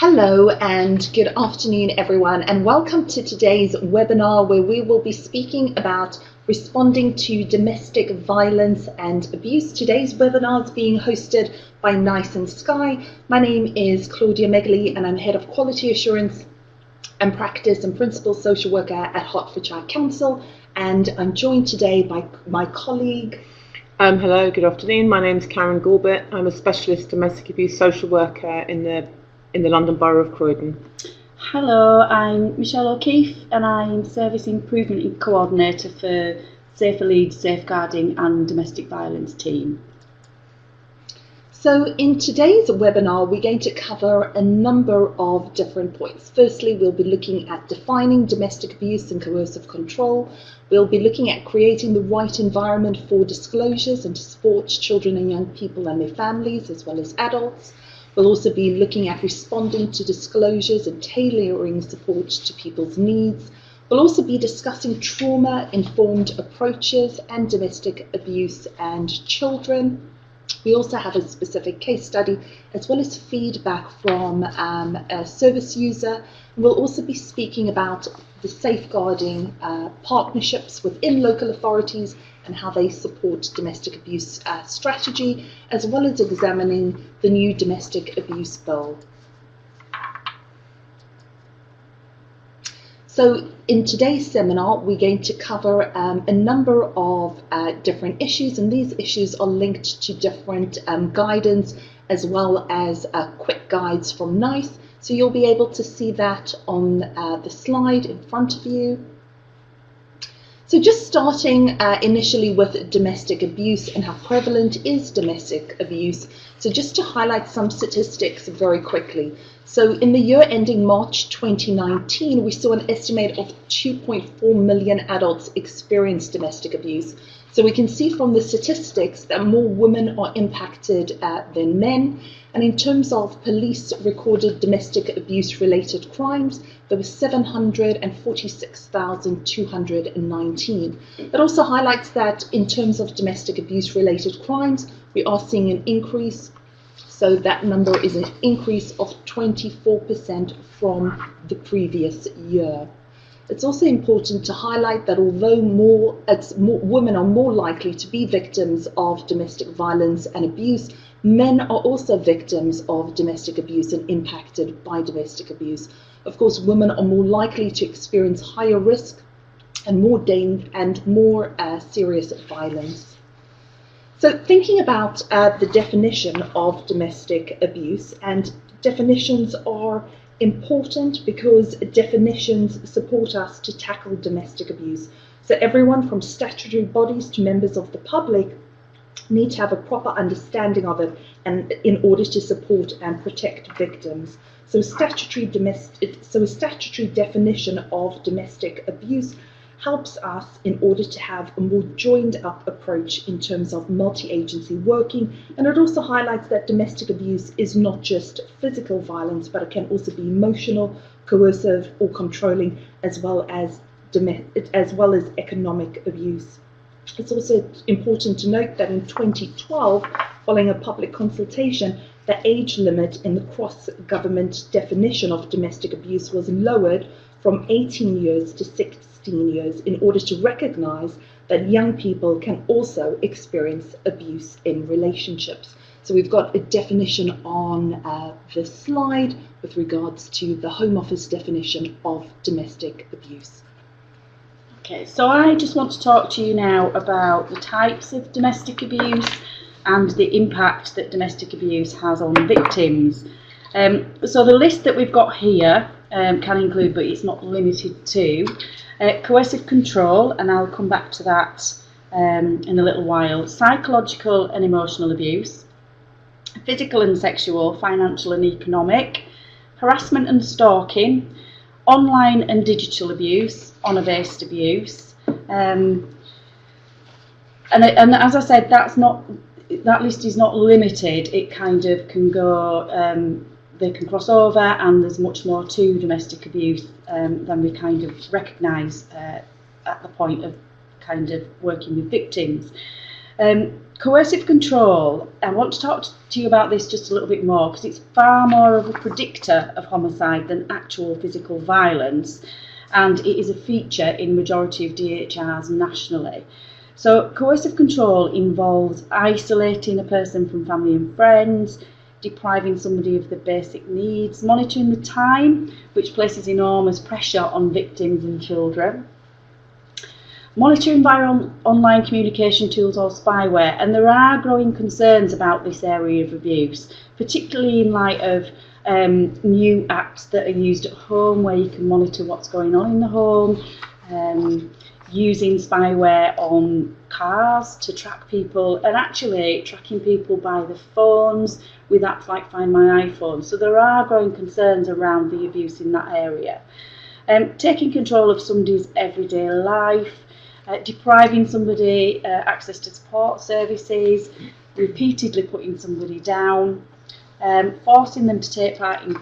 Hello and good afternoon everyone, and welcome to today's webinar where we will be speaking about responding to domestic violence and abuse. Today's webinar is being hosted by NICE and SCIE. My name is Claudia Megley and I'm Head of Quality Assurance and Practice and Principal Social Worker at Hertfordshire Council, and I'm joined today by my colleague. Hello, good afternoon. My name is Karen Gorbett. I'm a specialist domestic abuse social worker in the London Borough of Croydon. Hello, I'm Michelle O'Keefe and I'm Service Improvement Coordinator for Safer Leeds, Safeguarding and Domestic Violence team. So in today's webinar, we're going to cover a number of different points. Firstly, we'll be looking at defining domestic abuse and coercive control. We'll be looking at creating the right environment for disclosures and to support children and young people and their families, as well as adults. We'll also be looking at responding to disclosures and tailoring support to people's needs. We'll also be discussing trauma-informed approaches and domestic abuse and children. We also have a specific case study as well as feedback from a service user. We'll also be speaking about the safeguarding partnerships within local authorities and how they support domestic abuse strategy, as well as examining the new domestic abuse bill. So in today's seminar, we're going to cover a number of different issues, and these issues are linked to different guidance as well as quick guides from NICE. So you'll be able to see that on the slide in front of you. So just starting initially with domestic abuse and how prevalent is domestic abuse. So just to highlight some statistics very quickly. So in the year ending March 2019, we saw an estimate of 2.4 million adults experience domestic abuse. So we can see from the statistics that more women are impacted than men. And in terms of police recorded domestic abuse related crimes, there were 746,219. It also highlights that in terms of domestic abuse related crimes, we are seeing an increase. So that number is an increase of 24% from the previous year. It's also important to highlight that although women are more likely to be victims of domestic violence and abuse, men are also victims of domestic abuse and impacted by domestic abuse. Of course, women are more likely to experience higher risk and more serious violence. So thinking about the definition of domestic abuse, and definitions are important because definitions support us to tackle domestic abuse. So everyone from statutory bodies to members of the public need to have a proper understanding of it and in order to support and protect victims. So a statutory definition of domestic abuse helps us in order to have a more joined up approach in terms of multi-agency working, and it also highlights that domestic abuse is not just physical violence, but it can also be emotional, coercive or controlling, as well as economic abuse. It's also important to note that in 2012, following a public consultation, the age limit in the cross-government definition of domestic abuse was lowered from 18 years to 16 years in order to recognise that young people can also experience abuse in relationships. So we've got a definition on the slide with regards to the Home Office definition of domestic abuse. Okay, so I just want to talk to you now about the types of domestic abuse and the impact that domestic abuse has on victims. So the list that we've got here can include, but it's not limited to, coercive control, and I'll come back to that in a little while, psychological and emotional abuse, physical and sexual, financial and economic, harassment and stalking, online and digital abuse, honour-based abuse, and as I said, that list is not limited. It kind of can go, they can cross over, and there's much more to domestic abuse than we kind of recognise at the point of kind of working with victims. Coercive control, I want to talk to you about this just a little bit more because it's far more of a predictor of homicide than actual physical violence, and it is a feature in majority of DHRs nationally. So coercive control involves isolating a person from family and friends, depriving somebody of the basic needs, monitoring the time, which places enormous pressure on victims and children, monitoring via online communication tools or spyware, and there are growing concerns about this area of abuse, particularly in light of new apps that are used at home where you can monitor what's going on in the home, using spyware on cars to track people, and actually tracking people by the phones with apps like Find My iPhone. So there are growing concerns around the abuse in that area. Taking control of somebody's everyday life, depriving somebody access to support services, repeatedly putting somebody down, forcing them to take part in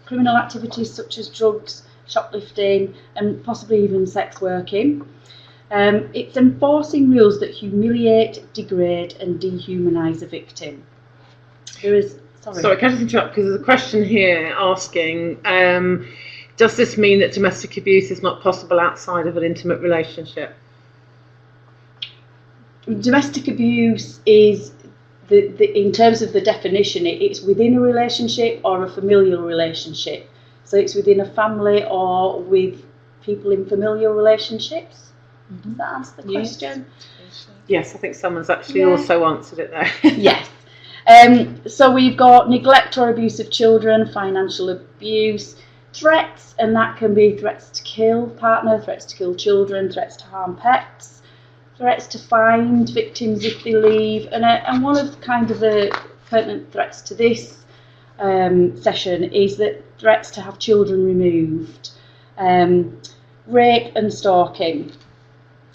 criminal activities such as drugs, shoplifting, and possibly even sex working. It's enforcing rules that humiliate, degrade, and dehumanise a victim. Sorry, can I just interrupt? Because there's a question here asking, does this mean that domestic abuse is not possible outside of an intimate relationship? Domestic abuse is, in terms of the definition, it's within a relationship or a familial relationship. So it's within a family or with people in familial relationships. Does that answer the question? Yes, I think someone's actually also answered it there. Yes. So we've got neglect or abuse of children, financial abuse, threats, and that can be threats to kill partner, threats to kill children, threats to harm pets, threats to find victims if they leave, and one of kind of the pertinent threats to this session is that threats to have children removed, rape and stalking.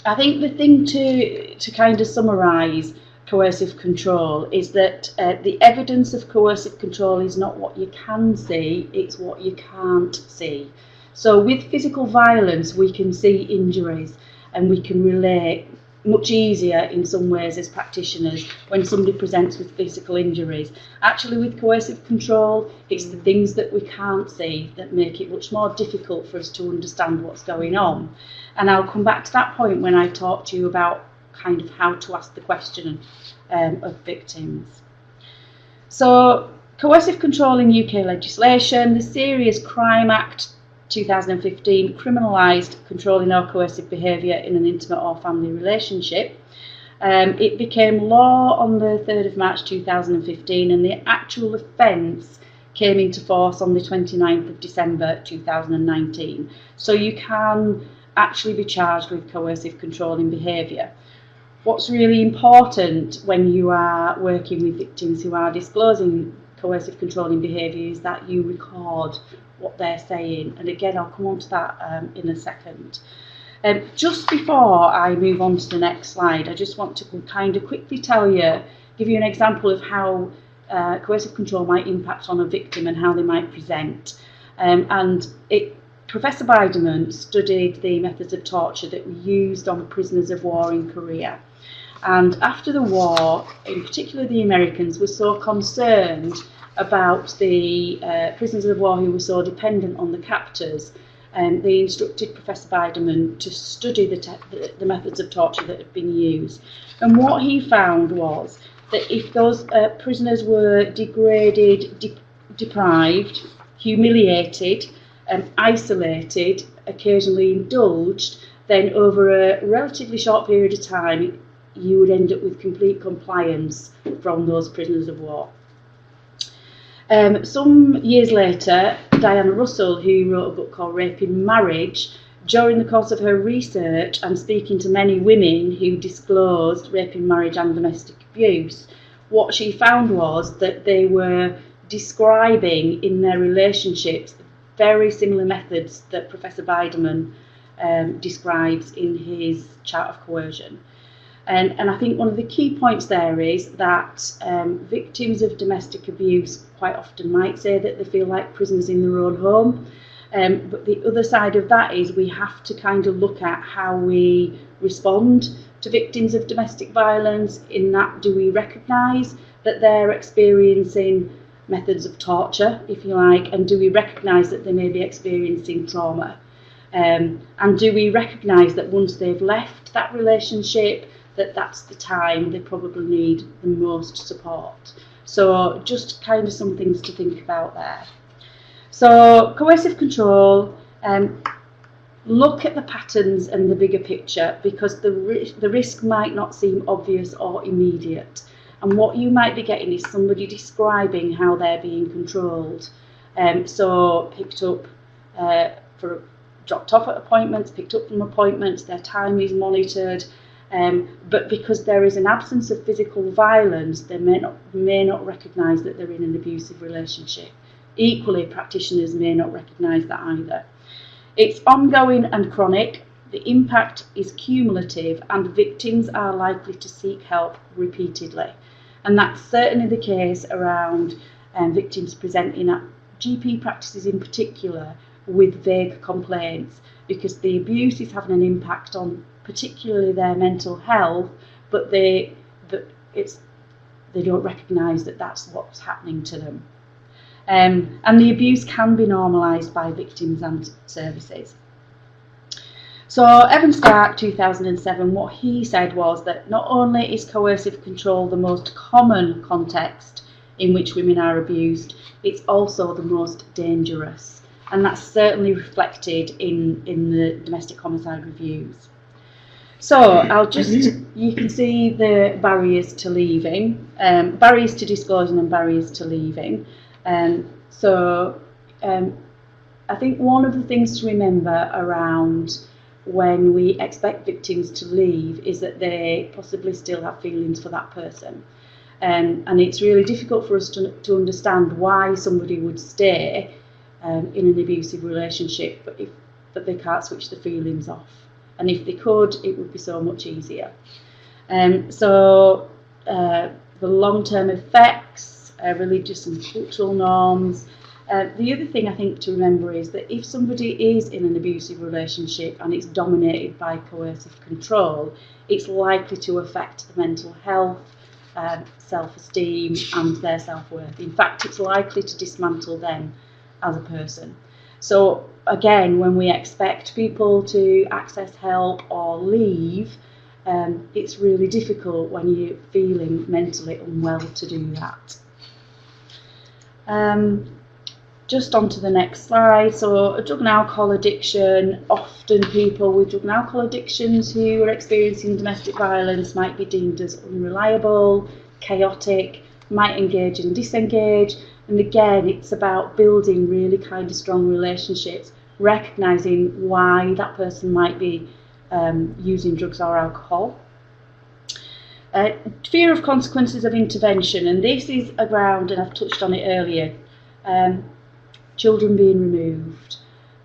I think the thing to kind of summarise coercive control is that the evidence of coercive control is not what you can see, it's what you can't see. So with physical violence we can see injuries and we can relate much easier in some ways as practitioners when somebody presents with physical injuries. Actually with coercive control it's the things that we can't see that make it much more difficult for us to understand what's going on. And I'll come back to that point when I talk to you about kind of how to ask the question of victims. So coercive control in UK legislation, the Serious Crime Act 2015 criminalised controlling or coercive behaviour in an intimate or family relationship. It became law on the 3rd of March 2015 and the actual offence came into force on the 29th of December 2019. So you can actually be charged with coercive controlling behaviour. What's really important when you are working with victims who are disclosing coercive controlling behaviour is that you record what they're saying, and again I'll come on to that in a second. Just before I move on to the next slide, I just want to kind of quickly give you an example of how coercive control might impact on a victim and how they might present. Professor Biderman studied the methods of torture that were used on prisoners of war in Korea. And after the war, in particular the Americans, were so concerned about the prisoners of war who were so dependent on the captors, they instructed Professor Biderman to study the methods of torture that had been used. And what he found was that if those prisoners were degraded, deprived, humiliated, isolated, occasionally indulged, then over a relatively short period of time you would end up with complete compliance from those prisoners of war. Some years later, Diana Russell, who wrote a book called Rape in Marriage, during the course of her research and speaking to many women who disclosed rape in marriage and domestic abuse, what she found was that they were describing in their relationships very similar methods that Professor Biderman describes in his chart of coercion. And I think one of the key points there is that victims of domestic abuse quite often might say that they feel like prisoners in their own home. But the other side of that is we have to kind of look at how we respond to victims of domestic violence, in that do we recognise that they're experiencing methods of torture, if you like, and do we recognise that they may be experiencing trauma? And do we recognise that once they've left that relationship, that's the time they probably need the most support? So just kind of some things to think about there. So coercive control, look at the patterns and the bigger picture, because the risk might not seem obvious or immediate. And what you might be getting is somebody describing how they're being controlled. So picked up dropped off at appointments, picked up from appointments, their time is monitored. But because there is an absence of physical violence, they may not recognise that they're in an abusive relationship. Equally, practitioners may not recognise that either. It's ongoing and chronic. The impact is cumulative, and victims are likely to seek help repeatedly. And that's certainly the case around victims presenting at GP practices in particular with vague complaints, because the abuse is having an impact on particularly their mental health, but they don't recognise that that's what's happening to them. And the abuse can be normalised by victims and services. So Evan Stark, 2007, what he said was that not only is coercive control the most common context in which women are abused, it's also the most dangerous. And that's certainly reflected in the domestic homicide reviews. So you can see the barriers to leaving, barriers to disclosing and barriers to leaving. I think one of the things to remember around when we expect victims to leave is that they possibly still have feelings for that person. And it's really difficult for us to understand why somebody would stay in an abusive relationship, but they can't switch the feelings off. And if they could, it would be so much easier. The long-term effects, religious and cultural norms. The other thing I think to remember is that if somebody is in an abusive relationship and it's dominated by coercive control, it's likely to affect the mental health, self-esteem and their self-worth. In fact, it's likely to dismantle them as a person. So again, when we expect people to access help or leave, it's really difficult when you're feeling mentally unwell to do that. Just on to the next slide. So drug and alcohol addiction, often people with drug and alcohol addictions who are experiencing domestic violence might be deemed as unreliable, chaotic, might engage and disengage. And again, it's about building really kind of strong relationships, recognising why that person might be using drugs or alcohol. Fear of consequences of intervention, and this is around, and I've touched on it earlier, children being removed.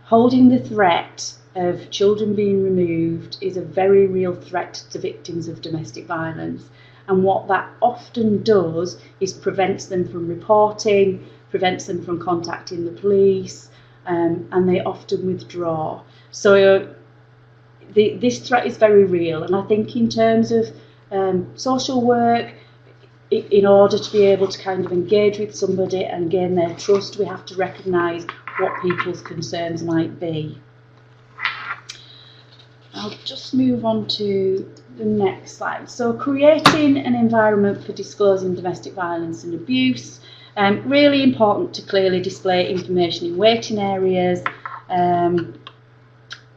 Holding the threat of children being removed is a very real threat to victims of domestic violence. And what that often does is prevents them from reporting, prevents them from contacting the police, and they often withdraw. So this threat is very real. And I think in terms of social work, in order to be able to kind of engage with somebody and gain their trust, we have to recognise what people's concerns might be. I'll just move on to the next slide. So creating an environment for disclosing domestic violence and abuse. Really important to clearly display information in waiting areas and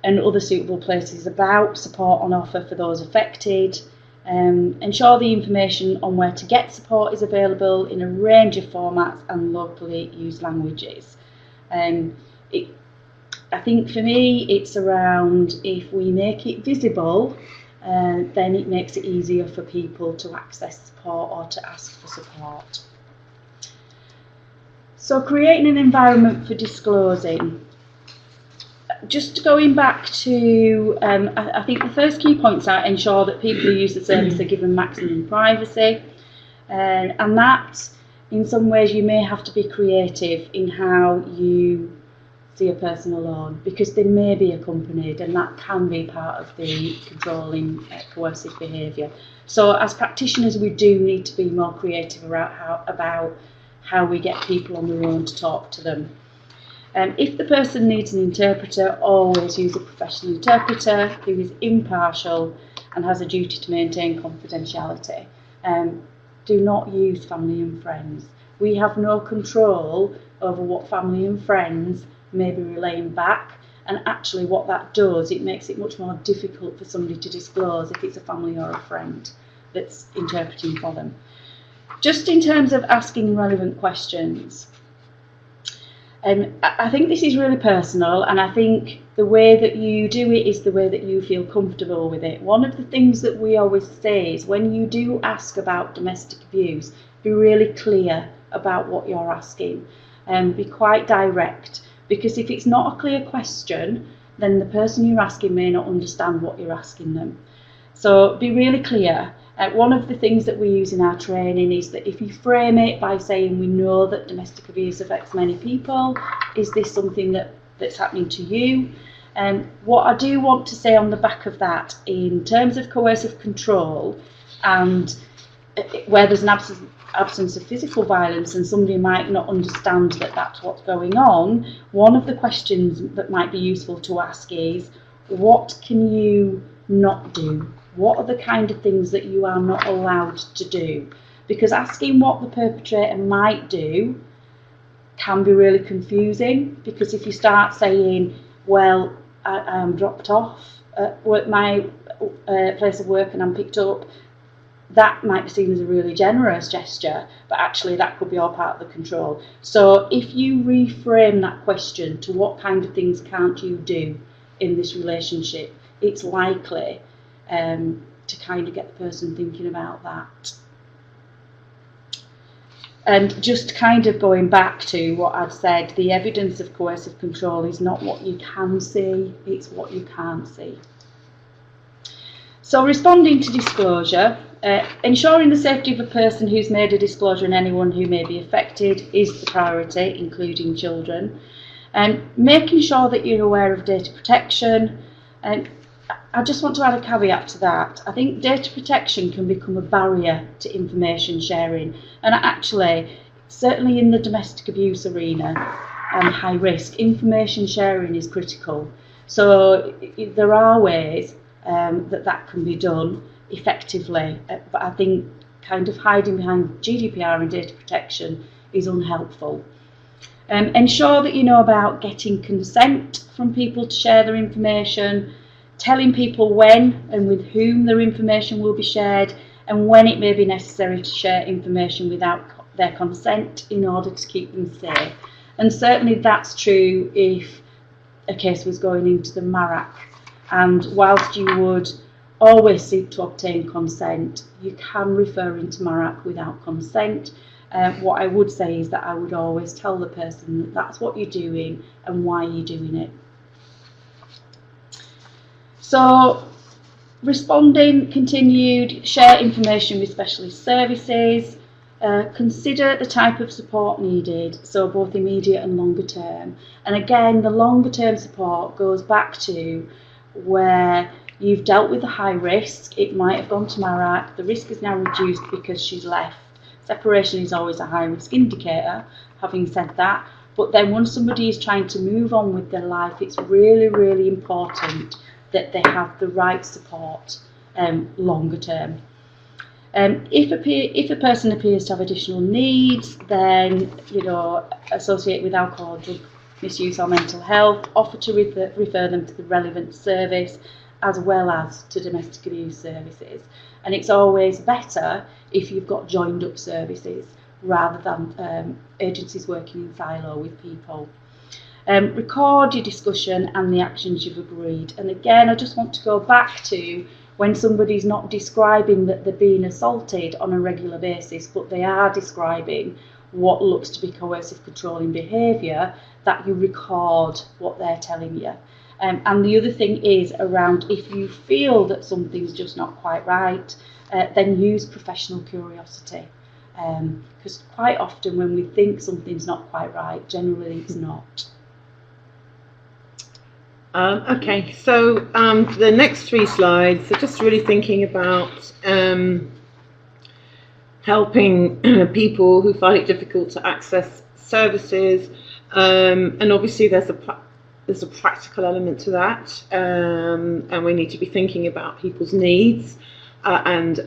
other suitable places about support on offer for those affected. Ensure the information on where to get support is available in a range of formats and locally used languages. I think for me it's around, if we make it visible, then it makes it easier for people to access support or to ask for support. So creating an environment for disclosing. Just going back to, I think the first key points are ensure that people who use the service are given maximum privacy, and that in some ways you may have to be creative in how you see a person alone, because they may be accompanied, and that can be part of the controlling coercive behaviour. So as practitioners, we do need to be more creative about how we get people on their own to talk to them. If the person needs an interpreter, always use a professional interpreter who is impartial and has a duty to maintain confidentiality. Do not use family and friends. We have no control over what family and friends may be relaying back, and actually what that does, it makes it much more difficult for somebody to disclose if it's a family or a friend that's interpreting for them. Just in terms of asking relevant questions, I think this is really personal, and I think the way that you do it is the way that you feel comfortable with it. One of the things that we always say is when you do ask about domestic abuse, be really clear about what you're asking, and be quite direct, because if it's not a clear question, then the person you're asking may not understand what you're asking them. So be really clear. One of the things that we use in our training is that if you frame it by saying, we know that domestic abuse affects many people, is this something that's happening to you? What I do want to say on the back of that, in terms of coercive control, and where there's an absence of physical violence and somebody might not understand that that's what's going on, one of the questions that might be useful to ask is, what can you not do? What are the kind of things that you are not allowed to do? Because asking what the perpetrator might do can be really confusing, because if you start saying, well, I'm dropped off at my place of work and I'm picked up, that might be seen as a really generous gesture, but actually that could be all part of the control. So if you reframe that question to what kind of things can't you do in this relationship, it's likely to kind of get the person thinking about that. And just kind of going back to what I've said, the evidence of coercive control is not what you can see, it's what you can't see. So responding to disclosure, ensuring the safety of a person who's made a disclosure and anyone who may be affected is the priority, including children. And making sure that you're aware of data protection. And I just want to add a caveat to that. I think data protection can become a barrier to information sharing. And actually, certainly in the domestic abuse arena and high risk, information sharing is critical. So there are ways that can be done effectively, but I think kind of hiding behind GDPR and data protection is unhelpful. Ensure that you know about getting consent from people to share their information, telling people when and with whom their information will be shared, and when it may be necessary to share information without their consent in order to keep them safe. And certainly that's true if a case was going into the MARAC. And whilst you would always seek to obtain consent, you can refer into MARAC without consent. What I would say is that I would always tell the person that that's what you're doing and why you're doing it. So, responding, continued, share information with specialist services, consider the type of support needed, so both immediate and longer term. And again, the longer term support goes back to where you've dealt with the high risk, it might have gone to MARAC, the risk is now reduced because she's left. Separation is always a high risk indicator, having said that, but then once somebody is trying to move on with their life, it's really, really important that they have the right support longer term. If a person appears to have additional needs, then associate with alcohol, drug misuse or mental health, offer to refer them to the relevant service as well as to domestic abuse services. And it's always better if you've got joined up services rather than agencies working in silo with people. Record your discussion and the actions you've agreed. And again, I just want to go back to when somebody's not describing that they're being assaulted on a regular basis, but they are describing what looks to be coercive controlling behaviour, that you record what they're telling you. And the other thing is around, if you feel that something's just not quite right, then use professional curiosity. Because quite often when we think something's not quite right, generally it's not. Okay, so the next 3 slides are just really thinking about helping people who find it difficult to access services, and obviously there's a practical element to that, and we need to be thinking about people's needs and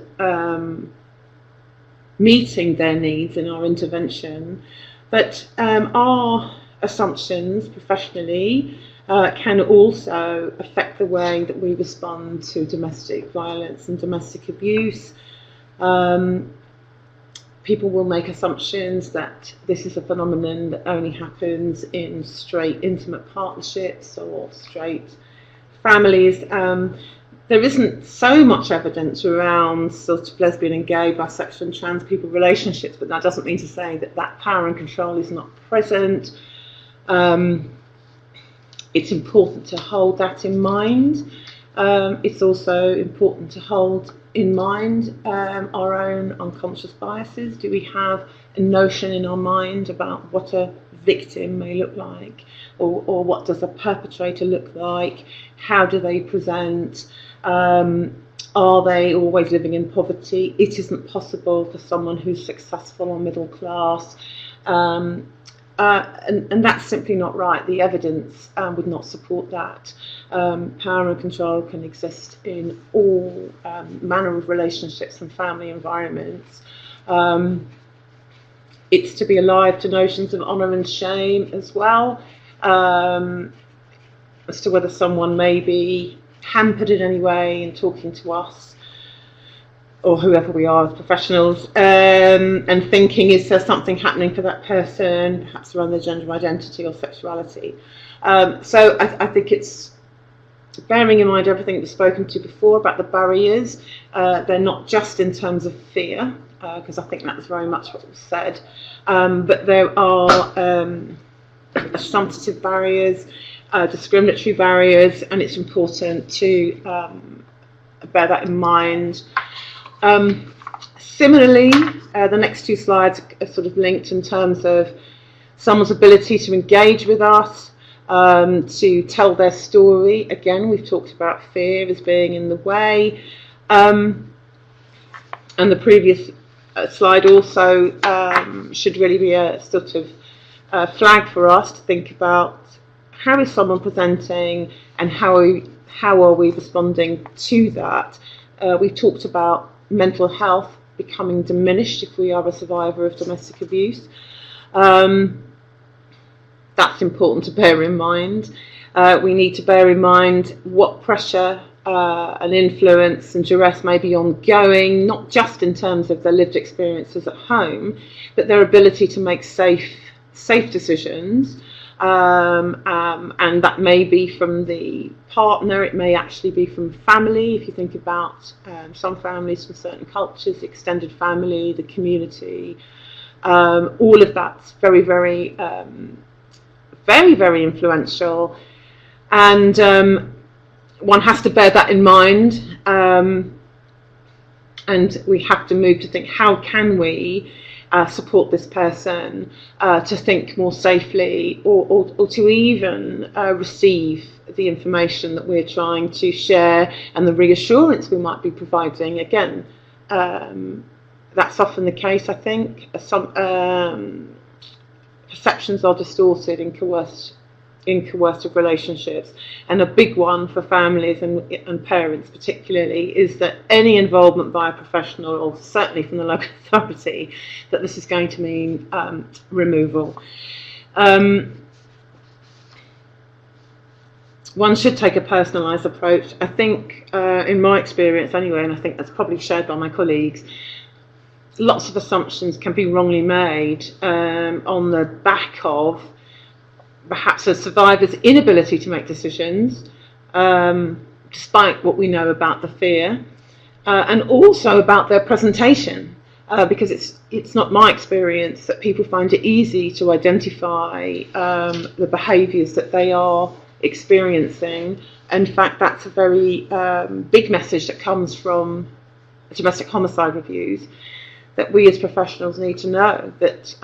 meeting their needs in our intervention. But our assumptions professionally can also affect the way that we respond to domestic violence and domestic abuse. People will make assumptions that this is a phenomenon that only happens in straight intimate partnerships or straight families. There isn't so much evidence around sort of lesbian and gay, bisexual and trans people relationships, but that doesn't mean to say that that power and control is not present. It's important to hold that in mind. It's also important to hold in mind our own unconscious biases. Do we have a notion in our mind about what a victim may look like, or what does a perpetrator look like? How do they present? Are they always living in poverty? It isn't possible for someone who's successful or middle class. And that's simply not right. The evidence would not support that. Power and control can exist in all manner of relationships and family environments. It's to be alive to notions of honour and shame as well, as to whether someone may be hampered in any way in talking to us, or whoever we are as professionals, and thinking, is there something happening for that person, perhaps around their gender identity or sexuality. So I think it's bearing in mind everything we've spoken to before about the barriers. They're not just in terms of fear, because I think that's very much what was said, but there are assumptive barriers, discriminatory barriers, and it's important to bear that in mind. Similarly, the next 2 slides are sort of linked in terms of someone's ability to engage with us, to tell their story. Again, we've talked about fear as being in the way, and the previous slide also should really be a sort of flag for us to think about how is someone presenting and how are we responding to that. We've talked about mental health becoming diminished if we are a survivor of domestic abuse. That's important to bear in mind. We need to bear in mind what pressure and influence and duress may be ongoing, not just in terms of their lived experiences at home, but their ability to make safe decisions. And that may be from the partner, it may actually be from family. If you think about some families from certain cultures, the extended family, the community, all of that's very, very, very influential. And one has to bear that in mind. And we have to move to think, how can we support this person to think more safely, or to even receive the information that we're trying to share and the reassurance we might be providing. Again, that's often the case, I think. Some perceptions are distorted in coercive relationships, and a big one for families and parents particularly is that any involvement by a professional, or certainly from the local authority, that this is going to mean removal. One should take a personalised approach. I think, in my experience anyway, and I think that's probably shared by my colleagues, lots of assumptions can be wrongly made on the back of perhaps a survivor's inability to make decisions, despite what we know about the fear, and also about their presentation, because it's not my experience that people find it easy to identify the behaviours that they are experiencing. In fact, that's a very big message that comes from domestic homicide reviews, that we as professionals need to know that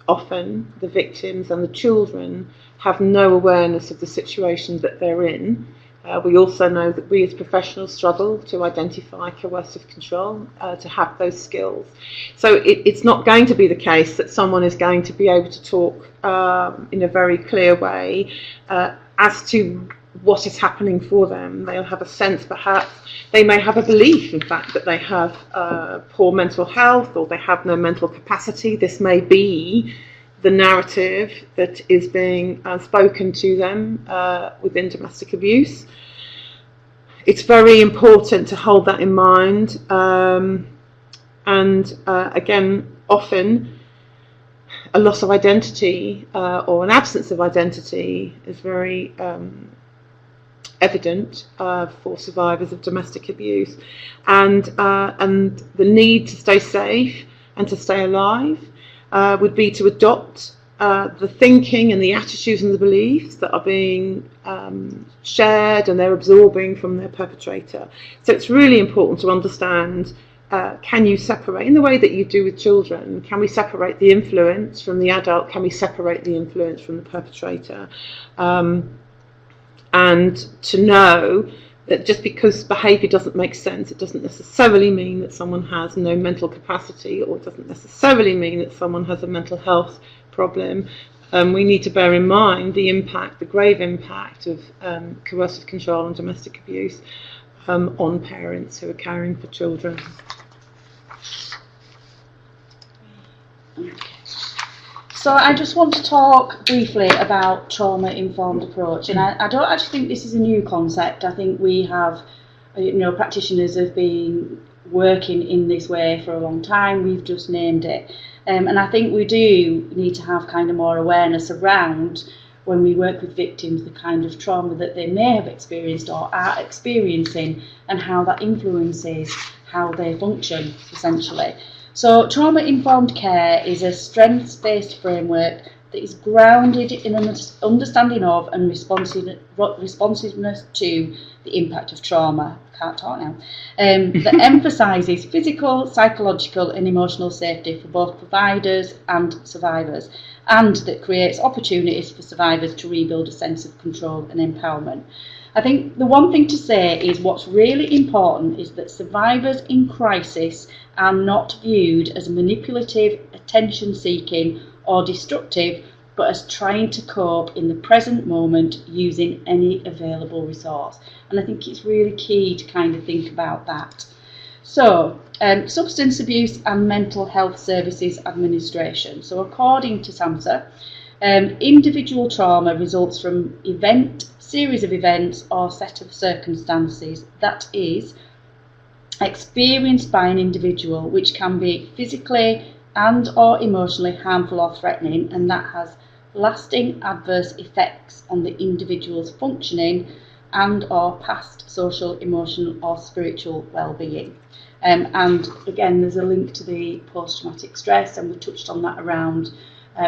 often the victims and the children have no awareness of the situation that they're in. We also know that we as professionals struggle to identify coercive control, to have those skills. So it's not going to be the case that someone is going to be able to talk in a very clear way as to what is happening for them. They'll have a sense, perhaps, they may have a belief, in fact, that they have poor mental health or they have no mental capacity. This may be the narrative that is being spoken to them within domestic abuse. It's very important to hold that in mind. Again, often a loss of identity or an absence of identity is very evident for survivors of domestic abuse, and the need to stay safe and to stay alive would be to adopt the thinking and the attitudes and the beliefs that are being shared and they're absorbing from their perpetrator. So it's really important to understand, can you separate, in the way that you do with children, can we separate the influence from the adult, can we separate the influence from the perpetrator? And to know that just because behaviour doesn't make sense, it doesn't necessarily mean that someone has no mental capacity, or it doesn't necessarily mean that someone has a mental health problem. We need to bear in mind the impact, the grave impact of coercive control and domestic abuse on parents who are caring for children. So I just want to talk briefly about trauma-informed approach, and I don't actually think this is a new concept. I think we have, practitioners have been working in this way for a long time. We've just named it, and I think we do need to have kind of more awareness around, when we work with victims, the kind of trauma that they may have experienced or are experiencing, and how that influences how they function, essentially. So trauma-informed care is a strengths-based framework that is grounded in an understanding of and responsiveness to the impact of trauma. Can't talk now. That emphasises physical, psychological and emotional safety for both providers and survivors, and that creates opportunities for survivors to rebuild a sense of control and empowerment. I think the one thing to say is what's really important is that survivors in crisis are not viewed as manipulative, attention-seeking or destructive, but as trying to cope in the present moment using any available resource. And I think it's really key to kind of think about that. So, Substance Abuse and Mental Health Services Administration. So according to SAMHSA, individual trauma results from series of events or set of circumstances that is experienced by an individual, which can be physically and or emotionally harmful or threatening, and that has lasting adverse effects on the individual's functioning and or past social, emotional or spiritual well-being. And again, there's a link to the post-traumatic stress, and we touched on that around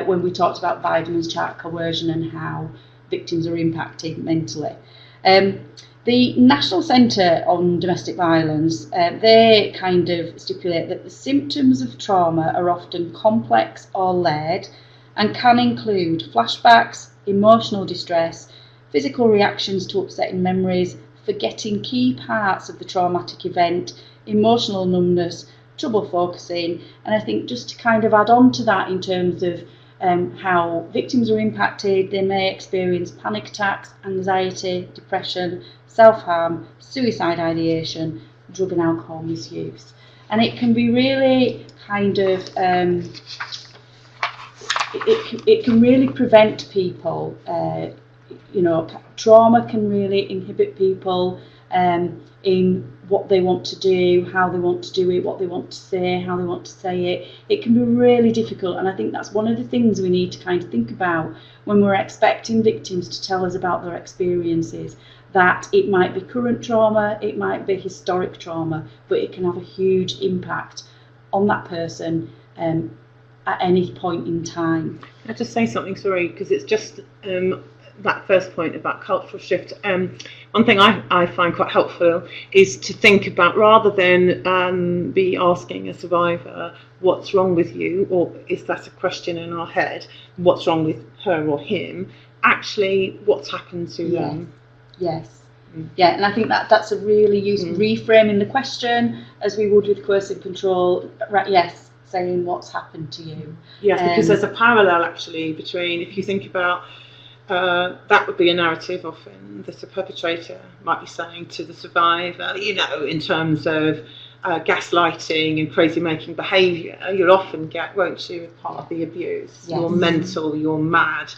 when we talked about Weideman's chart coercion and how victims are impacted mentally. The National Centre on Domestic Violence, they kind of stipulate that the symptoms of trauma are often complex or layered and can include flashbacks, emotional distress, physical reactions to upsetting memories, forgetting key parts of the traumatic event, emotional numbness, trouble focusing. And I think just to kind of add on to that in terms of how victims are impacted, they may experience panic attacks, anxiety, depression, self-harm, suicide ideation, drug and alcohol misuse. And it can be really kind of, it can really prevent people, trauma can really inhibit people in what they want to do, how they want to do it, what they want to say, how they want to say it. It can be really difficult, and I think that's one of the things we need to kind of think about when we're expecting victims to tell us about their experiences, that it might be current trauma, it might be historic trauma, but it can have a huge impact on that person at any point in time. Can I just say something, sorry, because it's just that first point about cultural shift. one thing I find quite helpful is to think about, rather than be asking a survivor what's wrong with you, or is that a question in our head, what's wrong with her or him, actually what's happened to them. Yes. Yeah, and I think that's a really useful reframing the question, as we would with coercive control. Right, yes, saying what's happened to you. Yes, because there's a parallel actually between, if you think about, that would be a narrative often that a perpetrator might be saying to the survivor, you know, in terms of gaslighting and crazy making behaviour. You'll often get, won't you, as part of the abuse, you're mental, you're mad.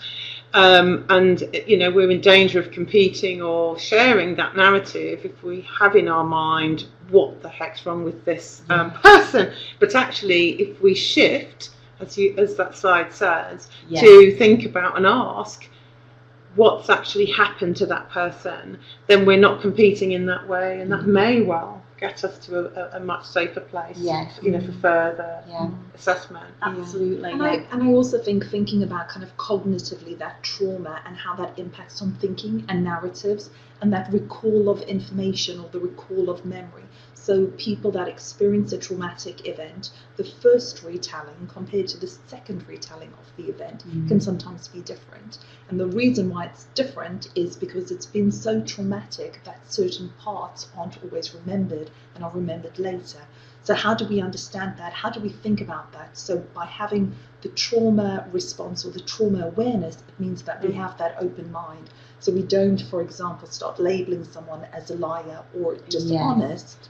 And, you know, we're in danger of competing or sharing that narrative if we have in our mind what the heck's wrong with this person. But actually, if we shift, as that slide says, to think about and ask what's actually happened to that person, then we're not competing in that way, and that may well get us to a much safer place, you know, for further assessment. Absolutely. And I also think thinking about kind of cognitively that trauma and how that impacts on thinking and narratives and that recall of information or the recall of memory. So people that experience a traumatic event, the first retelling compared to the second retelling of the event can sometimes be different. And the reason why it's different is because it's been so traumatic that certain parts aren't always remembered and are remembered later. So how do we understand that? How do we think about that? So by having the trauma response or the trauma awareness, it means that we have that open mind. So we don't, for example, start labeling someone as a liar or dishonest.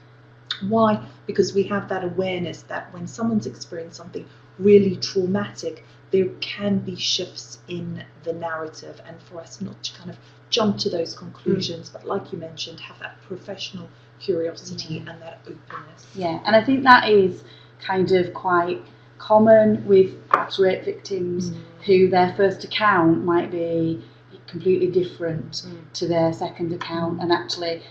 Why? Because we have that awareness that when someone's experienced something really traumatic, there can be shifts in the narrative, and for us not to kind of jump to those conclusions, but like you mentioned, have that professional curiosity and that openness. Yeah, and I think that is kind of quite common with rape victims who their first account might be completely different to their second account, and actually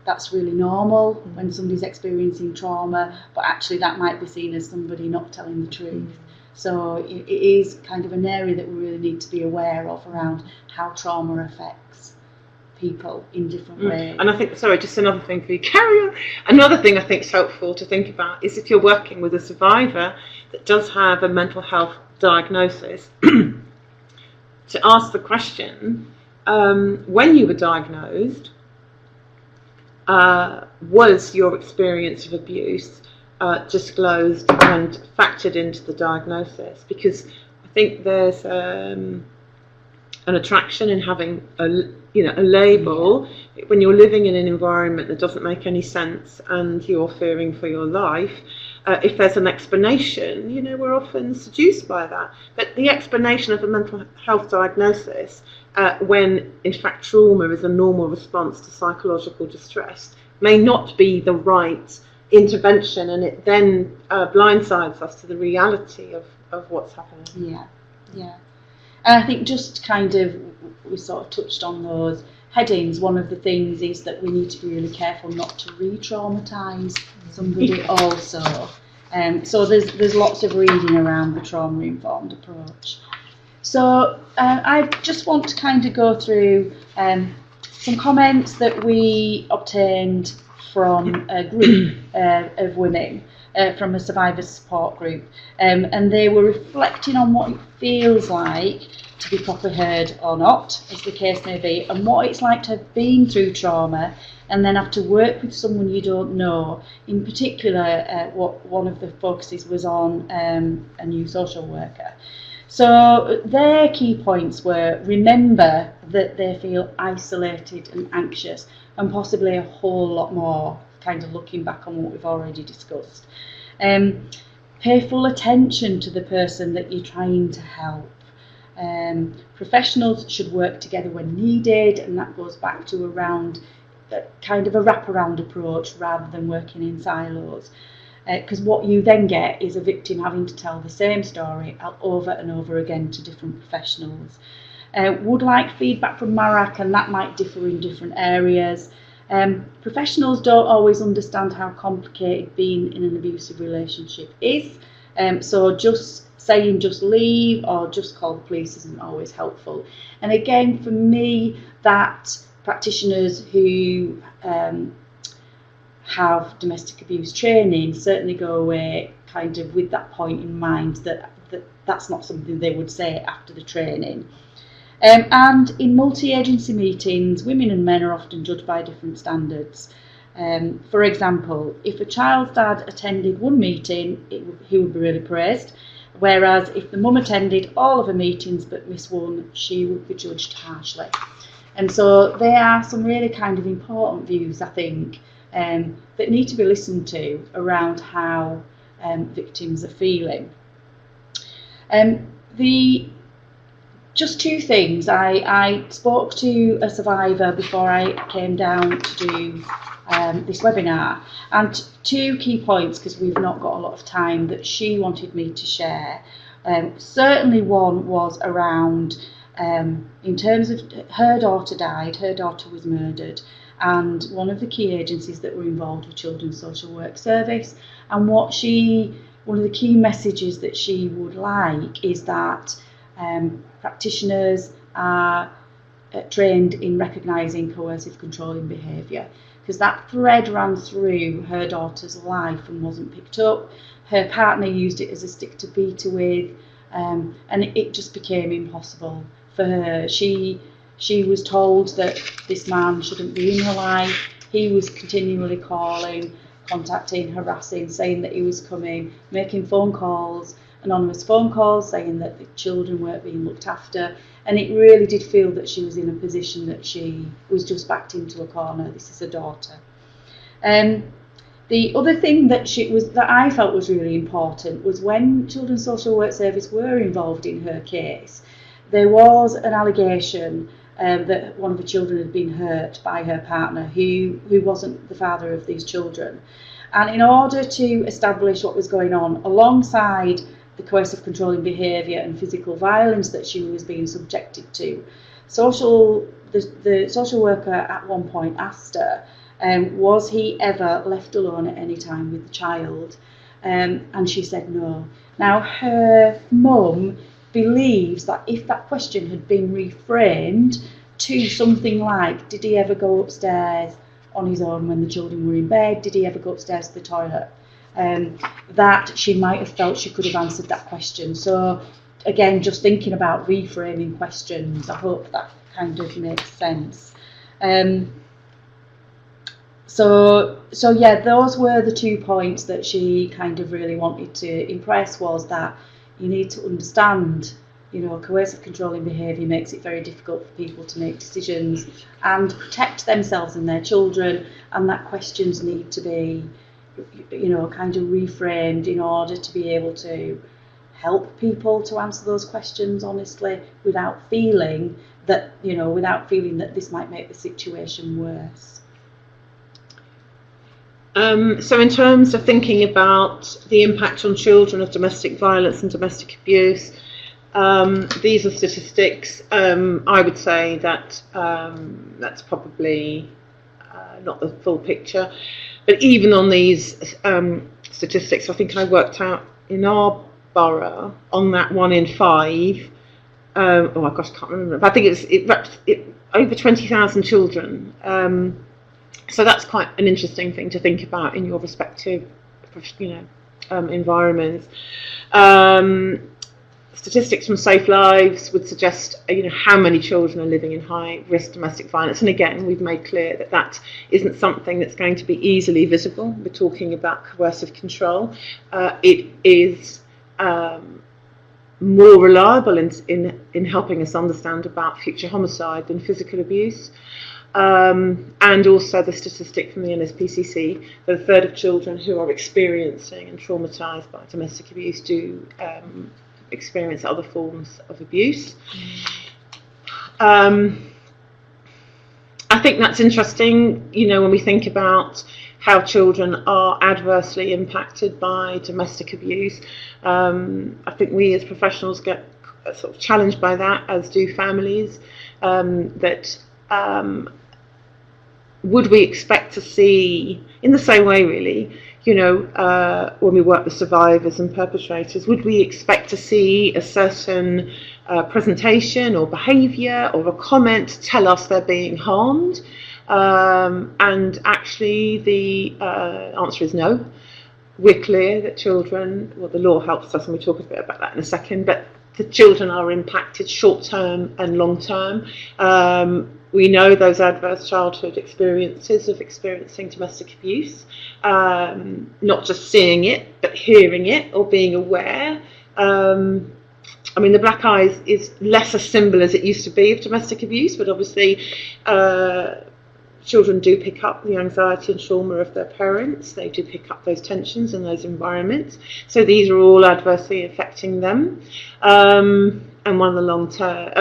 that's really normal when somebody's experiencing trauma, but actually that might be seen as somebody not telling the truth. So it is kind of an area that we really need to be aware of around how trauma affects people in different ways. And I think, sorry, just another thing for you, carry on. Another thing I think is helpful to think about is if you're working with a survivor that does have a mental health diagnosis, to ask the question, when you were diagnosed, was your experience of abuse disclosed and factored into the diagnosis? Because I think there's an attraction in having a label when you're living in an environment that doesn't make any sense and you're fearing for your life. If there's an explanation, you know, we're often seduced by that. But the explanation of a mental health diagnosis, when in fact trauma is a normal response to psychological distress, may not be the right intervention, and it then blindsides us to the reality of what's happening. Yeah. And I think just kind of, we sort of touched on those headings. One of the things is that we need to be really careful not to re-traumatise somebody also. So there's lots of reading around the trauma-informed approach. So I just want to kind of go through some comments that we obtained from a group of women, from a survivor support group, and they were reflecting on what it feels like to be properly heard or not, as the case may be, and what it's like to have been through trauma and then have to work with someone you don't know. In particular, what one of the focuses was on a new social worker. So their key points were: remember that they feel isolated and anxious, and possibly a whole lot more, kind of looking back on what we've already discussed. Pay full attention to the person that you're trying to help. Professionals should work together when needed, and that goes back to around kind of a wraparound approach rather than working in silos. Because what you then get is a victim having to tell the same story over and over again to different professionals. Would like feedback from MARAC, and that might differ in different areas. Professionals don't always understand how complicated being in an abusive relationship is, so just saying just leave or just call the police isn't always helpful. And again, for me, that practitioners who have domestic abuse training certainly go away kind of with that point in mind that's not something they would say after the training. And in multi-agency meetings, women and men are often judged by different standards. For example, if a child's dad attended one meeting, he would be really praised, whereas if the mum attended all of the meetings but missed one, she would be judged harshly. And so there are some really kind of important views, I think, that need to be listened to around how victims are feeling. Just two things. I spoke to a survivor before I came down to do this webinar, and two key points, because we've not got a lot of time, that she wanted me to share. Certainly one was around, in terms of her daughter died, her daughter was murdered, and one of the key agencies that were involved was Children's Social Work Service, and one of the key messages that she would like is that practitioners are trained in recognising coercive controlling behaviour, because that thread ran through her daughter's life and wasn't picked up. Her partner used it as a stick to beat her with, and it just became impossible for her. She was told that this man shouldn't be in her life. He was continually calling, contacting, harassing, saying that he was coming, making phone calls, anonymous phone calls, saying that the children weren't being looked after, and it really did feel that she was in a position that she was just backed into a corner. This is her daughter. The other thing that I felt was really important was when Children's Social Work Service were involved in her case, there was an allegation that one of the children had been hurt by her partner, who wasn't the father of these children. And in order to establish what was going on, alongside the coercive controlling behaviour and physical violence that she was being subjected to, the social worker at one point asked her, was he ever left alone at any time with the child? And she said no. Now, her mum believes that if that question had been reframed to something like, did he ever go upstairs on his own when the children were in bed? Did he ever go upstairs to the toilet? That she might have felt she could have answered that question. So again, just thinking about reframing questions, I hope that kind of makes sense. So yeah, those were the 2 points that she kind of really wanted to impress, was that you need to understand, coercive controlling behaviour makes it very difficult for people to make decisions and protect themselves and their children, and that questions need to be, kind of reframed in order to be able to help people to answer those questions honestly, without feeling that this might make the situation worse. So in terms of thinking about the impact on children of domestic violence and domestic abuse, these are statistics. I would say that that's probably not the full picture. But even on these statistics, I think I worked out in our borough on that 1 in 5. I can't remember. But I think it's over 20,000 children. So that's quite an interesting thing to think about in your respective, environments. Statistics from Safe Lives would suggest, how many children are living in high-risk domestic violence. And again, we've made clear that that isn't something that's going to be easily visible. We're talking about coercive control. It is more reliable in helping us understand about future homicide than physical abuse. And also the statistic from the NSPCC that a third of children who are experiencing and traumatised by domestic abuse do experience other forms of abuse. I think that's interesting, when we think about how children are adversely impacted by domestic abuse. I think we as professionals get sort of challenged by that, as do families, would we expect to see, in the same way really, when we work with survivors and perpetrators, would we expect to see a certain presentation or behaviour or a comment to tell us they're being harmed? And actually the answer is no. We're clear that children, well, the law helps us, and we'll talk a bit about that in a second, but the children are impacted short-term and long-term. We know those adverse childhood experiences of experiencing domestic abuse, not just seeing it, but hearing it or being aware. The black eye is less a symbol as it used to be of domestic abuse, but obviously children do pick up the anxiety and trauma of their parents. They do pick up those tensions in those environments. So these are all adversely affecting them. And one of the long-term,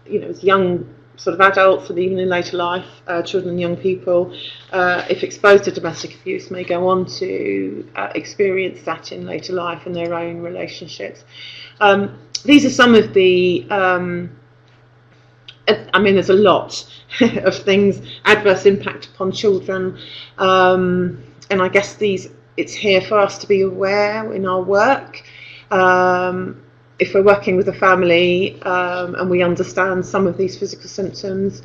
as young sort of adults and even in later life, children and young people, if exposed to domestic abuse, may go on to experience that in later life in their own relationships. These are some of the there's a lot of things, adverse impact upon children, and I guess it's here for us to be aware in our work. If we're working with a family and we understand some of these physical symptoms,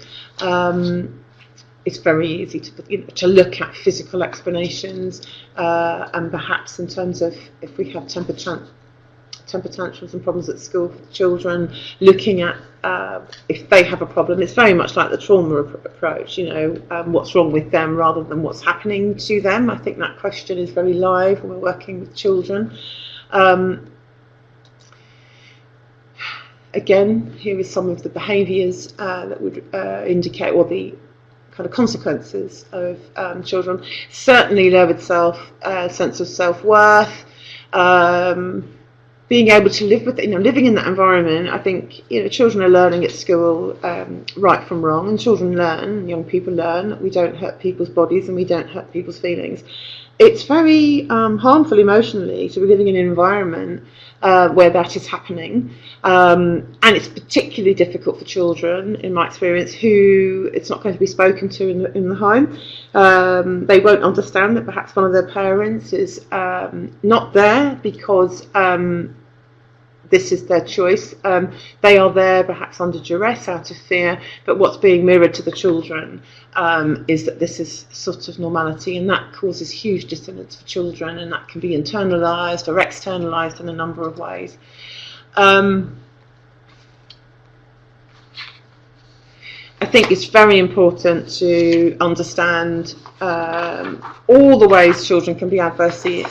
it's very easy to look at physical explanations, and perhaps in terms of if we have temper tantrums and problems at school for children, looking at if they have a problem. It's very much like the trauma approach, what's wrong with them rather than what's happening to them. I think that question is very live when we're working with children. Again, here is some of the behaviours that would indicate, or the kind of consequences of children. Certainly lowered sense of self-worth, being able to live with it, living in that environment. I think children are learning at school right from wrong, and children learn, young people learn that we don't hurt people's bodies and we don't hurt people's feelings. It's very harmful emotionally to be living in an environment where that is happening, and it's particularly difficult for children, in my experience, who it's not going to be spoken to in the home. They won't understand that perhaps one of their parents is not there because this is their choice. They are there perhaps under duress, out of fear, but what's being mirrored to the children is that this is sort of normality, and that causes huge dissonance for children, and that can be internalised or externalised in a number of ways. I think it's very important to understand all the ways children can be adversely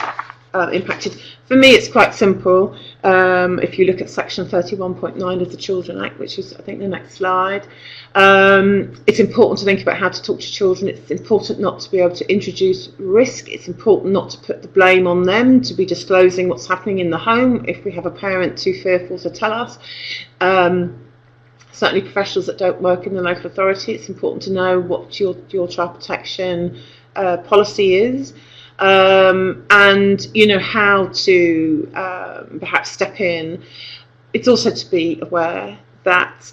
impacted. For me, it's quite simple. If you look at section 31.9 of the Children Act, which is, I think, the next slide, it's important to think about how to talk to children. It's important not to be able to introduce risk. It's important not to put the blame on them, to be disclosing what's happening in the home if we have a parent too fearful to tell us. Certainly professionals that don't work in the local authority, it's important to know what your child protection policy is. And how to perhaps step in. It's also to be aware that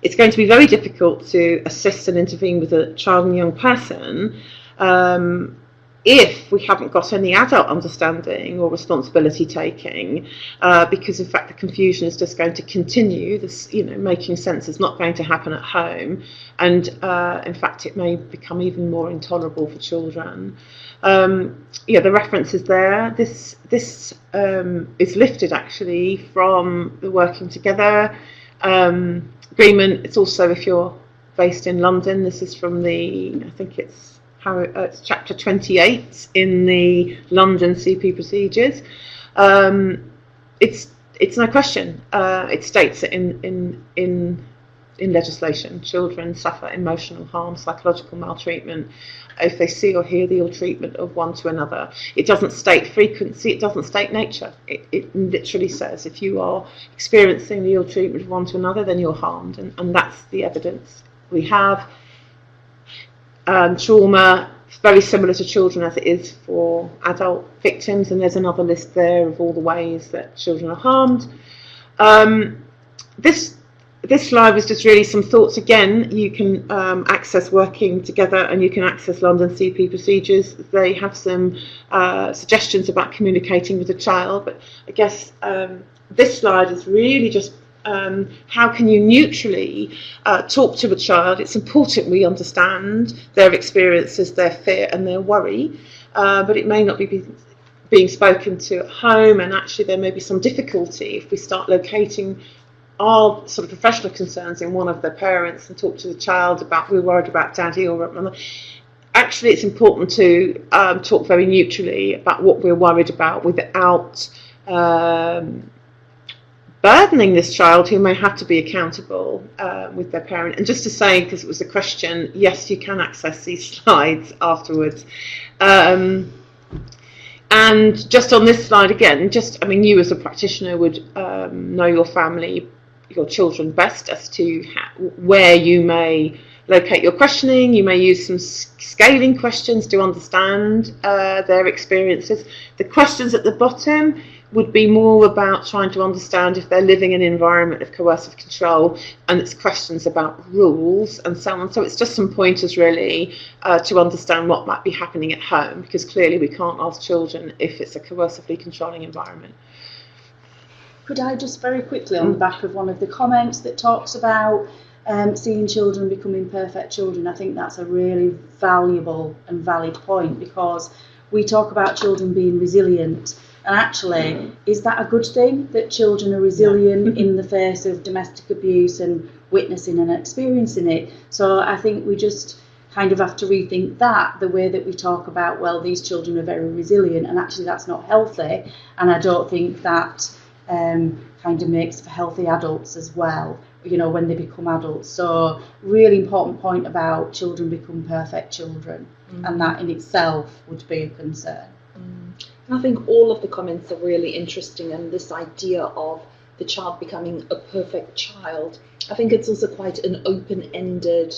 it's going to be very difficult to assist and intervene with a child and young person if we haven't got any adult understanding or responsibility taking, because in fact the confusion is just going to continue. This, making sense is not going to happen at home, and in fact it may become even more intolerable for children. The reference is there. This is lifted actually from the Working Together agreement. It's also, if you're based in London, this is from I think it's chapter 28 in the London CP procedures. It's no question. It states it in legislation. Children suffer emotional harm, psychological maltreatment if they see or hear the ill treatment of one to another. It doesn't state frequency. It doesn't state nature. It literally says if you are experiencing the ill treatment of one to another, then you're harmed, and that's the evidence we have. Trauma is very similar to children as it is for adult victims, and there's another list there of all the ways that children are harmed. This this slide was just really some thoughts. Again, you can access Working Together, and you can access London CP procedures. They have some suggestions about communicating with a child, but I guess this slide is really just how can you neutrally talk to a child. It's important we understand their experiences, their fear and their worry, but it may not be being spoken to at home, and actually there may be some difficulty if we start locating our sort of professional concerns in one of their parents and talk to the child about, we're worried about daddy or mother. Actually, it's important to talk very neutrally about what we're worried about without burdening this child, who may have to be accountable with their parent. And just to say, because it was a question, yes, you can access these slides afterwards. And just on this slide again, I mean, you as a practitioner would know your family, your children best as to where you may locate your questioning. You may use some scaling questions to understand their experiences. The questions at the bottom would be more about trying to understand if they're living in an environment of coercive control, and it's questions about rules and so on. So it's just some pointers really to understand what might be happening at home, because clearly we can't ask children if it's a coercively controlling environment. Could I just very quickly, on the back of one of the comments that talks about seeing children becoming perfect children, I think that's a really valuable and valid point, because we talk about children being resilient, and actually, is that a good thing, that children are resilient in the face of domestic abuse and witnessing and experiencing it? So I think we just kind of have to rethink that, the way that we talk about, well, these children are very resilient, and actually that's not healthy, and I don't think that kind of makes for healthy adults as well, you know, when they become adults. So really important point about children become perfect children, and that in itself would be a concern. I think all of the comments are really interesting, and this idea of the child becoming a perfect child, I think it's also quite an open-ended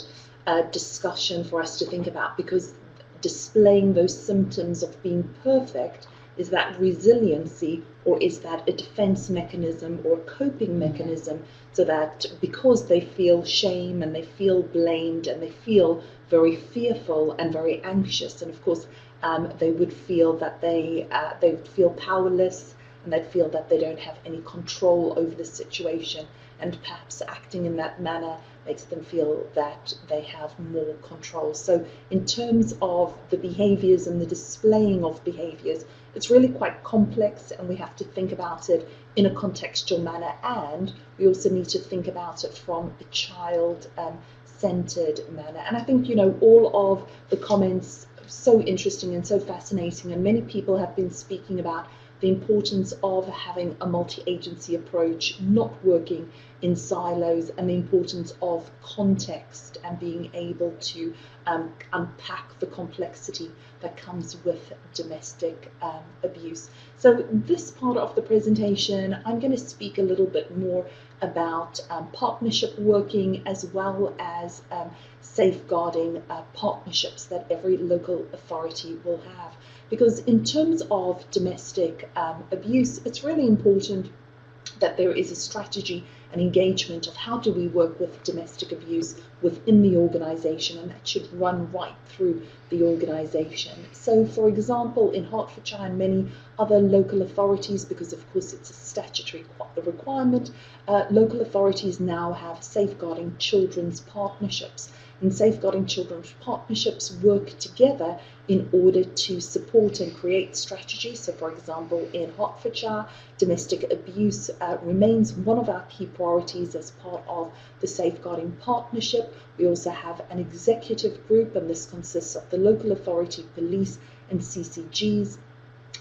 discussion for us to think about, because displaying those symptoms of being perfect, is that resiliency, or is that a defense mechanism or a coping mechanism, so that because they feel shame and they feel blamed and they feel very fearful and very anxious, and of course they would feel that they would feel powerless, and they'd feel that they don't have any control over the situation, and perhaps acting in that manner makes them feel that they have more control. So in terms of the behaviours and the displaying of behaviours, it's really quite complex, and we have to think about it in a contextual manner, and we also need to think about it from a child-centred manner. And I think, you know, all of the comments so interesting and so fascinating, and many people have been speaking about the importance of having a multi-agency approach, not working in silos, and the importance of context and being able to unpack the complexity that comes with domestic abuse. So this part of the presentation, I'm going to speak a little bit more about partnership working, as well as safeguarding partnerships that every local authority will have. Because in terms of domestic abuse, it's really important that there is a strategy and engagement of how do we work with domestic abuse within the organisation, and that should run right through the organisation. So, for example, in Hertfordshire and many other local authorities, because of course it's a statutory requirement, local authorities now have safeguarding children's partnerships. And safeguarding children's partnerships work together in order to support and create strategies. So, for example, in Hertfordshire, domestic abuse remains one of our key priorities as part of the safeguarding partnership. We also have an executive group, and this consists of the local authority, police and CCGs.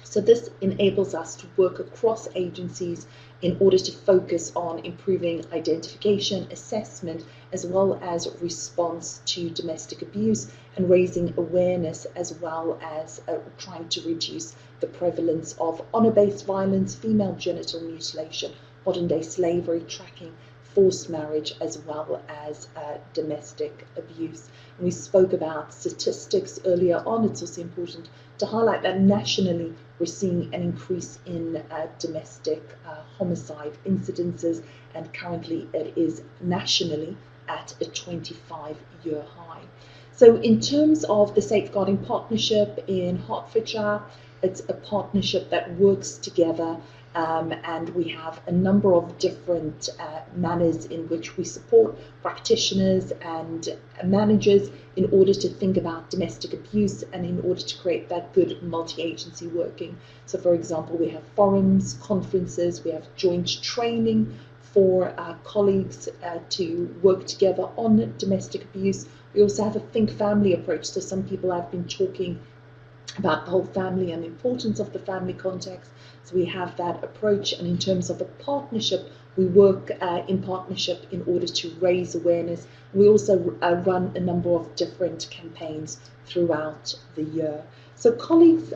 So this enables us to work across agencies in order to focus on improving identification, assessment, as well as response to domestic abuse, and raising awareness, as well as trying to reduce the prevalence of honour-based violence, female genital mutilation, modern-day slavery, tracking forced marriage as well as domestic abuse. And we spoke about statistics earlier on. It's also important to highlight that nationally we're seeing an increase in domestic homicide incidences, and currently it is nationally at a 25-year high. So in terms of the Safeguarding Partnership in Hertfordshire, it's a partnership that works together, and we have a number of different manners in which we support practitioners and managers in order to think about domestic abuse and in order to create that good multi-agency working. So for example, we have forums, conferences, we have joint training for our colleagues to work together on domestic abuse. We also have a think family approach. So some people have been talking about the whole family and the importance of the family context. So we have that approach, and in terms of a partnership, we work in partnership in order to raise awareness. We also run a number of different campaigns throughout the year. So colleagues,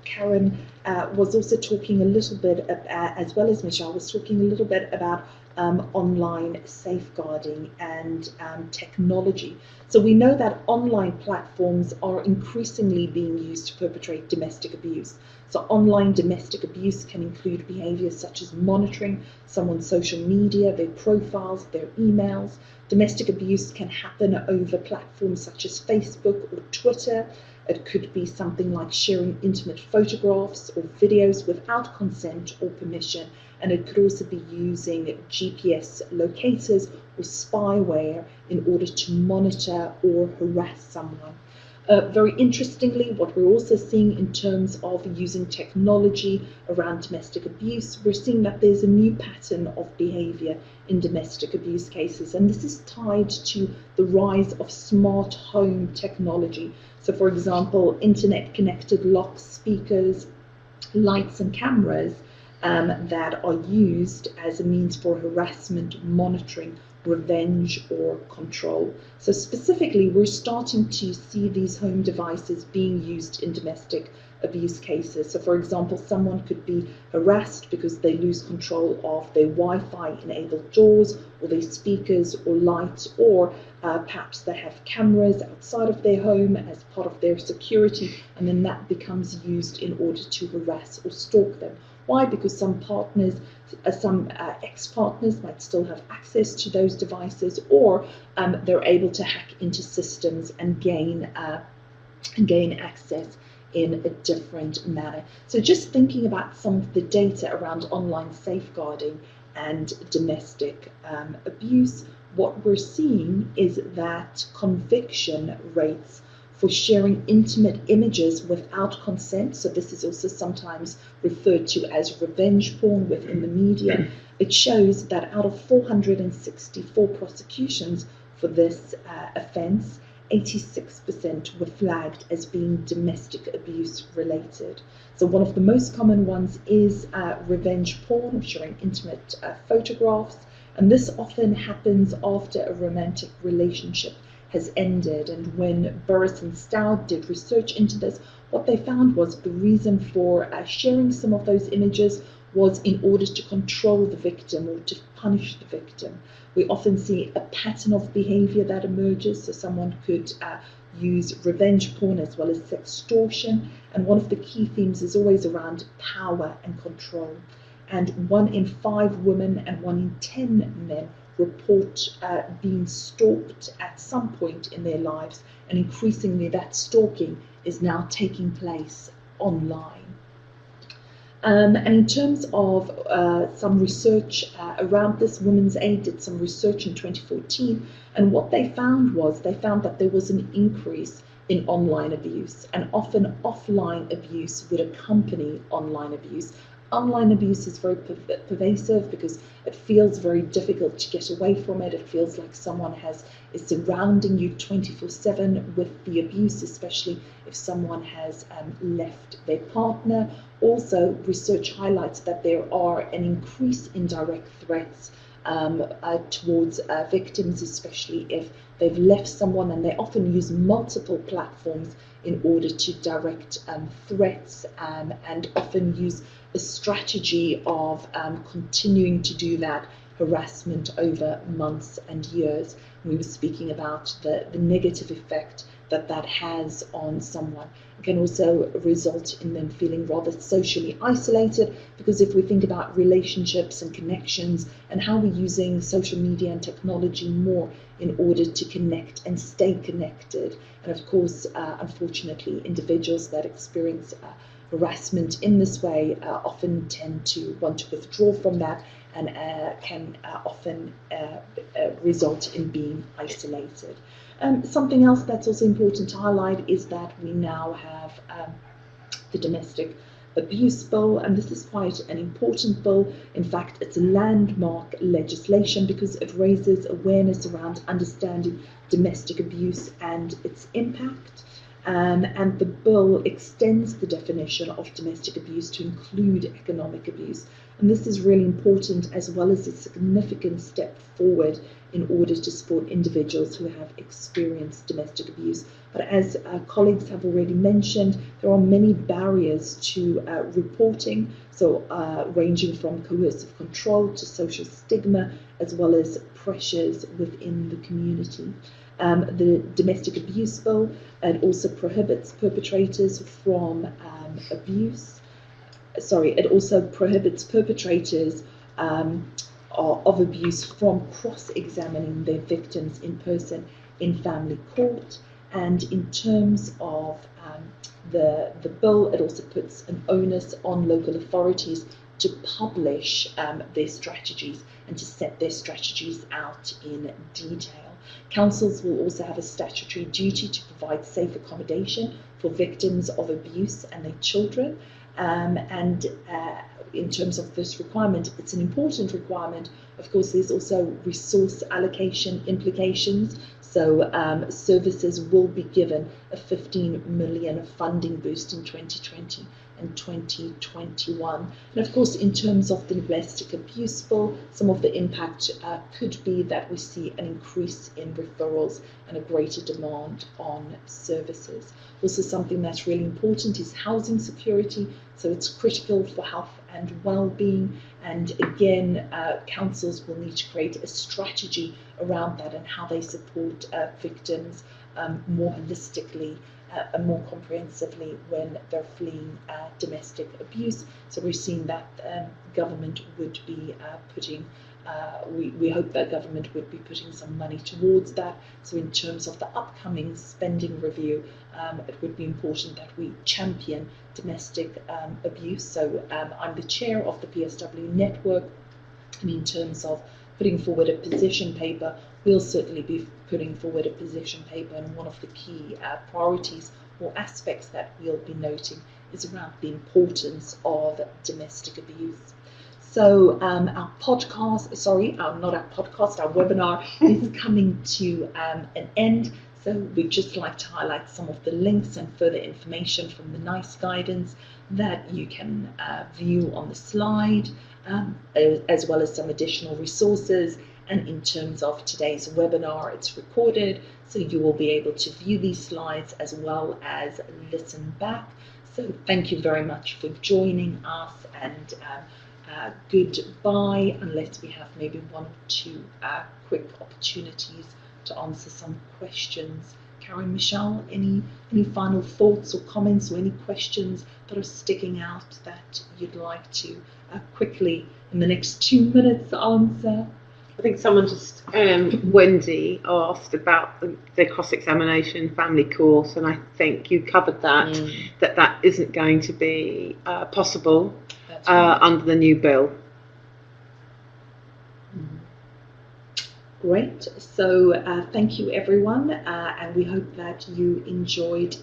Karen was also talking a little bit, as well as Michelle, was talking a little bit about online safeguarding and technology. So we know that online platforms are increasingly being used to perpetrate domestic abuse. So online domestic abuse can include behaviours such as monitoring someone's social media, their profiles, their emails. Domestic abuse can happen over platforms such as Facebook or Twitter. It could be something like sharing intimate photographs or videos without consent or permission, and it could also be using GPS locators or spyware in order to monitor or harass someone. Very interestingly, what we're also seeing in terms of using technology around domestic abuse, we're seeing that there's a new pattern of behaviour in domestic abuse cases, and this is tied to the rise of smart home technology. So for example, internet-connected locks, speakers, lights and cameras that are used as a means for harassment, monitoring, revenge or control. So specifically, we're starting to see these home devices being used in domestic abuse cases. So for example, someone could be harassed because they lose control of their Wi-Fi enabled doors or their speakers or lights, or perhaps they have cameras outside of their home as part of their security, and then that becomes used in order to harass or stalk them. Why? Because some partners, some ex-partners might still have access to those devices, or they're able to hack into systems and gain access in a different manner. So just thinking about some of the data around online safeguarding and domestic abuse, what we're seeing is that conviction rates for sharing intimate images without consent, so this is also sometimes referred to as revenge porn within the media, it shows that out of 464 prosecutions for this offence, 86% were flagged as being domestic abuse related. So one of the most common ones is revenge porn, showing intimate photographs, and this often happens after a romantic relationship has ended. And when Burris and Stout did research into this, what they found was the reason for sharing some of those images was in order to control the victim or to punish the victim. We often see a pattern of behavior that emerges, so someone could use revenge porn as well as sextortion, and one of the key themes is always around power and control. And 1 in 5 women and 1 in 10 men report being stalked at some point in their lives, and increasingly that stalking is now taking place online. And in terms of some research around this, Women's Aid did some research in 2014, and what they found was that there was an increase in online abuse, and often offline abuse would accompany online abuse. Online abuse is very pervasive because it feels very difficult to get away from it. It feels like someone is surrounding you 24/7 with the abuse, especially if someone has left their partner. Also, research highlights that there are an increase in direct threats towards victims, especially if they've left someone, and they often use multiple platforms in order to direct threats, and often use a strategy of continuing to do that harassment over months and years. We were speaking about the negative effect that has on someone. It can also result in them feeling rather socially isolated, because if we think about relationships and connections and how we're using social media and technology more in order to connect and stay connected, and of course, unfortunately, individuals that experience harassment in this way often tend to want to withdraw from that, and can often result in being isolated. Something else that's also important to highlight is that we now have the Domestic Abuse Bill, and this is quite an important bill. In fact, it's a landmark legislation because it raises awareness around understanding domestic abuse and its impact. And the bill extends the definition of domestic abuse to include economic abuse. And this is really important, as well as a significant step forward in order to support individuals who have experienced domestic abuse. But as colleagues have already mentioned, there are many barriers to reporting, so ranging from coercive control to social stigma, as well as pressures within the community. The Domestic Abuse Bill, it also prohibits perpetrators from abuse. It also prohibits perpetrators of abuse from cross-examining their victims in person in family court. And in terms of the bill, it also puts an onus on local authorities to publish their strategies and to set their strategies out in detail. Councils will also have a statutory duty to provide safe accommodation for victims of abuse and their children. In terms of this requirement, it's an important requirement. Of course, there's also resource allocation implications. So services will be given a 15 million funding boost in 2020 and 2021. And of course, in terms of the Domestic Abuse Bill, some of the impact could be that we see an increase in referrals and a greater demand on services. Also, something that's really important is housing security. So it's critical for health and well-being. And again, councils will need to create a strategy around that and how they support victims more holistically and more comprehensively when they're fleeing domestic abuse. So we're seeing that government would be putting, we hope that government would be putting some money towards that. So in terms of the upcoming spending review, it would be important that we champion domestic abuse. So I'm the chair of the PSW network, and in terms of putting forward a position paper, we'll certainly be putting forward a position paper, and one of the key priorities or aspects that we'll be noting is around the importance of domestic abuse. So our webinar is coming to an end. So we'd just like to highlight some of the links and further information from the NICE guidance that you can view on the slide, as well as some additional resources. And in terms of today's webinar, it's recorded, so you will be able to view these slides as well as listen back. So thank you very much for joining us, and goodbye, unless we have maybe one or two quick opportunities to answer some questions. Karen, Michelle, any final thoughts or comments, or any questions that are sticking out that you'd like to quickly, in the next 2 minutes, answer? I think someone just, Wendy, asked about the cross-examination family course, and I think you covered that, that isn't going to be possible under the new bill. Great. So thank you, everyone, and we hope that you enjoyed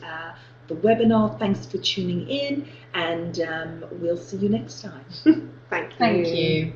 the webinar. Thanks for tuning in, and we'll see you next time. Thank you. Thank you.